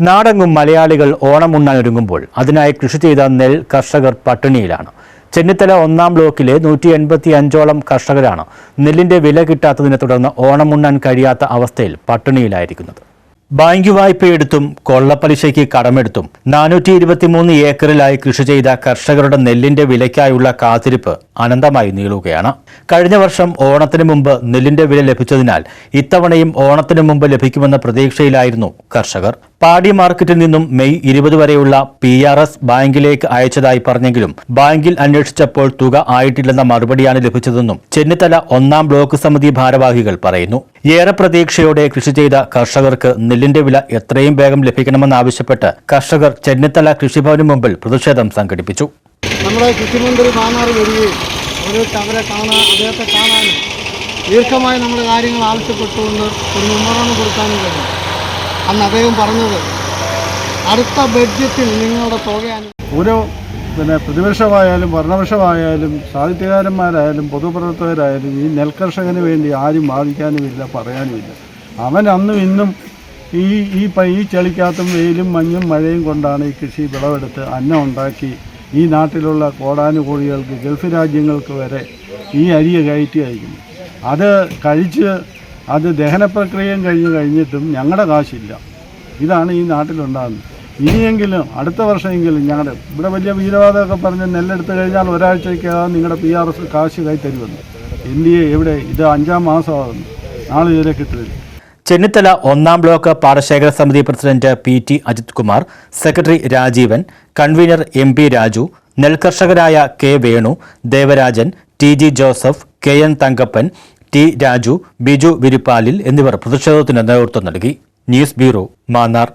നാടെങ്ങും മലയാളികൾ ഓണമുണ്ണാനൊരുങ്ങുമ്പോൾ അതിനായി കൃഷി ചെയ്ത നെൽ കർഷകർ പട്ടിണിയിലാണ്. ചെന്നിത്തല 1-ാം ബ്ലോക്കിലെ 185ഓളം കർഷകരാണ് നെല്ലിന്റെ വില കിട്ടാത്തതിനെ തുടർന്ന് ഓണമുണ്ണാൻ കഴിയാത്ത അവസ്ഥയിൽ പട്ടിണിയിലായിരിക്കുന്നത്. ബാങ്ക് വായ്പയെടുത്തും കൊള്ളപ്പലിശയ്ക്ക് കടമെടുത്തും 423 ഏക്കറിലായി കൃഷി ചെയ്ത കർഷകരുടെ നെല്ലിന്റെ വിലയ്ക്കായുള്ള കാത്തിരിപ്പ് അനന്തമായി നീളുകയാണ്. കഴിഞ്ഞ വർഷം ഓണത്തിന് മുമ്പ് നെല്ലിന്റെ വില ലഭിച്ചതിനാൽ ഇത്തവണയും ഓണത്തിന് മുമ്പ് ലഭിക്കുമെന്ന പ്രതീക്ഷയിലായിരുന്നു കർഷകർ. പാടി മാർക്കറ്റിൽ നിന്നും മെയ് 20 വരെയുള്ള PRS ബാങ്കിലേക്ക് അയച്ചതായി പറഞ്ഞെങ്കിലും ബാങ്കിൽ അന്വേഷിച്ചപ്പോൾ തുക ആയിട്ടില്ലെന്ന മറുപടിയാണ് ലഭിച്ചതെന്നും ചെന്നിത്തല 1-ാം ബ്ലോക്ക് സമിതി ഭാരവാഹികൾ പറയുന്നു. ഏറെ പ്രതീക്ഷയോടെ കൃഷി ചെയ്ത കർഷകർക്ക് നെല്ലിന്റെ വില എത്രയും വേഗം ലഭിക്കണമെന്നാവശ്യപ്പെട്ട് കർഷകർ ചെന്നിത്തല കൃഷിഭവന് മുമ്പിൽ പ്രതിഷേധം സംഘടിപ്പിച്ചു. നമ്മുടെ കൃഷിമന്ത്രി മാന്നാർ വരികയും അവരെ അദ്ദേഹത്തെ കാണാനും ദീർഘമായി നമ്മുടെ കാര്യങ്ങൾ ആവശ്യപ്പെട്ടുകൊണ്ട് ഒരു മെമ്മോറാണ്ടം കൊടുക്കാനും കഴിയും. അന്ന് അദ്ദേഹം പറഞ്ഞത് അടുത്ത ബഡ്ജറ്റിൽ നിങ്ങളുടെ തുക ഓരോ പ്രതിപക്ഷമായാലും ഭരണപക്ഷമായാലും സാഹിത്യകാരന്മാരായാലും പൊതുപ്രവർത്തകരായാലും ഈ നെൽകർഷകന് വേണ്ടി ആരും വാദിക്കാനുമില്ല, പറയാനുമില്ല. അവൻ അന്നും ഇന്നും ഈ ചളിക്കകത്തും വെയിലും മഞ്ഞും മഴയും കൊണ്ടാണ് ഈ കൃഷി വിളവെടുത്ത് അന്നം ഉണ്ടാക്കി ഈ നാട്ടിലുള്ള കോടാനുകോടികൾക്ക് ഗൾഫ് രാജ്യങ്ങൾക്ക് വരെ ഈ അരിയെ കയറ്റി അയക്കുന്നു. അത് കഴിച്ച് അത് ദഹന പ്രക്രിയയും കഴിഞ്ഞിട്ടും ഞങ്ങളുടെ കാശില്ല. ഇതാണ് ഈ നാട്ടിലുണ്ടാകുന്നത്. ഇനിയെങ്കിലും അടുത്ത വർഷമെങ്കിലും ഞങ്ങളുടെ ഇവിടെ വലിയ വീരവാദമൊക്കെ പറഞ്ഞ് നെല്ലെടുത്ത് കഴിഞ്ഞാൽ ഒരാഴ്ചയ്ക്കകം നിങ്ങളുടെ PRS കാശ് കൈ തരുമെന്ന്. ഇന്ത്യയെ എവിടെ? ഇത് 5-ാം മാസമാകുന്നു, നാളെ ഇതിനെ കിട്ടില്ല. ചെന്നിത്തല 1-ാം ബ്ലോക്ക് പാടശേഖര സമിതി president PT Ajith Kumar, secretary Rajeevan, convener MP Raju, നെൽകർഷകരായ K Venu, Devarajan, TG Joseph, KN Thankappan, T Raju, Biju വിരിപ്പാലിൽ എന്നിവർ പ്രതിഷേധത്തിന് നേതൃത്വം നൽകി. News bureau, Mannar.